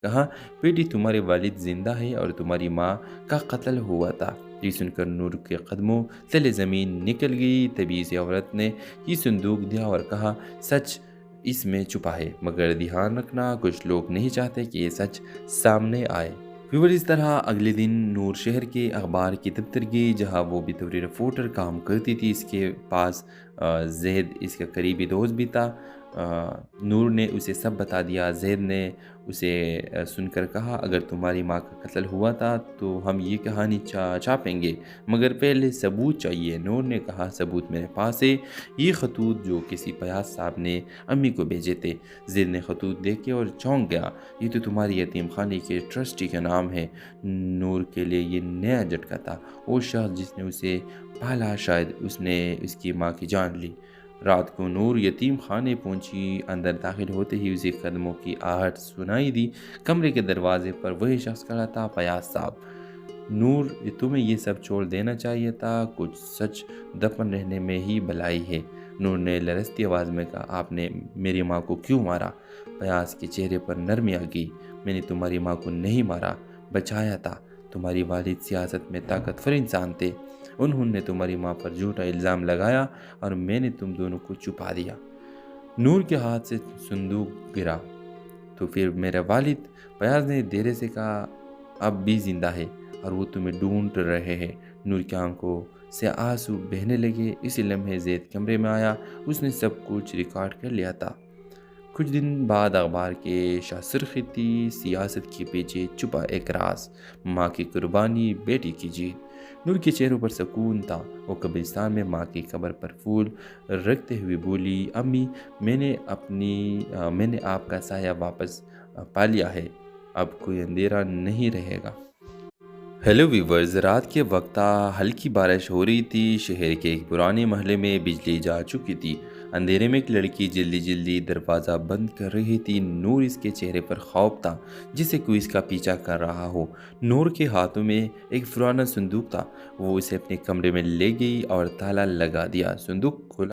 کہا، بیٹی تمہارے والد زندہ ہے اور تمہاری ماں کا قتل ہوا تھا۔ یہ سن کر نور کے قدموں تلے زمین نکل گئی۔ تبھی سے عورت نے یہ صندوق دیا اور کہا، سچ اس میں چھپا ہے، مگر دھیان رکھنا کچھ لوگ نہیں چاہتے کہ یہ سچ سامنے آئے۔ پھر اس طرح اگلے دن نور شہر کے اخبار کی دفتر گئی جہاں وہ بطور رپورٹر کام کرتی تھی۔ اس کے پاس زید اس کا قریبی دوست بھی تھا۔ نور نے اسے سب بتا دیا۔ زید نے اسے سن کر کہا، اگر تمہاری ماں کا قتل ہوا تھا تو ہم یہ کہانی چھاپیں گے، مگر پہلے ثبوت چاہیے۔ نور نے کہا، ثبوت میرے پاس ہے، یہ خطوط جو کسی پیاز صاحب نے امی کو بھیجے تھے۔ زید نے خطوط دیکھے اور چونک گیا۔ یہ تو تمہاری یتیم خانے کے ٹرسٹی کا نام ہے۔ نور کے لیے یہ نیا جھٹکا تھا۔ وہ شخص جس نے اسے پالا، شاید اس نے اس کی ماں کی جان لی۔ رات کو نور یتیم خانے پہنچی۔ اندر داخل ہوتے ہی اسے قدموں کی آہٹ سنائی دی۔ کمرے کے دروازے پر وہی شخص کھڑا تھا، فیاض صاحب۔ نور، تمہیں یہ سب چھوڑ دینا چاہیے تھا، کچھ سچ دفن رہنے میں ہی بھلائی ہے۔ نور نے لرزتی آواز میں کہا، آپ نے میری ماں کو کیوں مارا؟ فیاض کے چہرے پر نرمی آ گئی۔ میں نے تمہاری ماں کو نہیں مارا، بچایا تھا۔ تمہاری والد سیاست میں طاقتور انسان تھے، انہوں نے تمہاری ماں پر جھوٹا الزام لگایا اور میں نے تم دونوں کو چھپا دیا۔ نور کے ہاتھ سے صندوق گرا۔ تو پھر میرا والد؟ فیاض نے دھیرے سے کہا، اب بھی زندہ ہے اور وہ تمہیں ڈھونڈ رہے ہیں۔ نور کی آنکھوں سے آنسو بہنے لگے۔ اسی لمحے زید کمرے میں آیا، اس نے سب کچھ ریکارڈ کر لیا تھا۔ کچھ دن بعد اخبار کے شاہ سرخی تھی، سیاست کے پیچھے چھپا ایک راز، ماں کی قربانی، بیٹی کی جیت۔ نور کے چہروں پر سکون تھا۔ وہ قبرستان میں ماں کی قبر پر پھول رکھتے ہوئے بولی، امی، میں نے آپ کا سایہ واپس پا لیا ہے، اب کوئی اندھیرا نہیں رہے گا۔ ہیلو ویورز، رات کے وقت ہلکی بارش ہو رہی تھی۔ شہر کے ایک پرانے محلے میں بجلی جا چکی تھی۔ اندھیرے میں ایک لڑکی جلدی جلدی دروازہ بند کر رہی تھی۔ نور، اس کے چہرے پر خوف تھا جسے کوئی اس کا پیچھا کر رہا ہو۔ نور کے ہاتھوں میں ایک پرانا صندوق تھا۔ وہ اسے اپنے کمرے میں لے گئی اور تالا لگا دیا۔ صندوق کھلا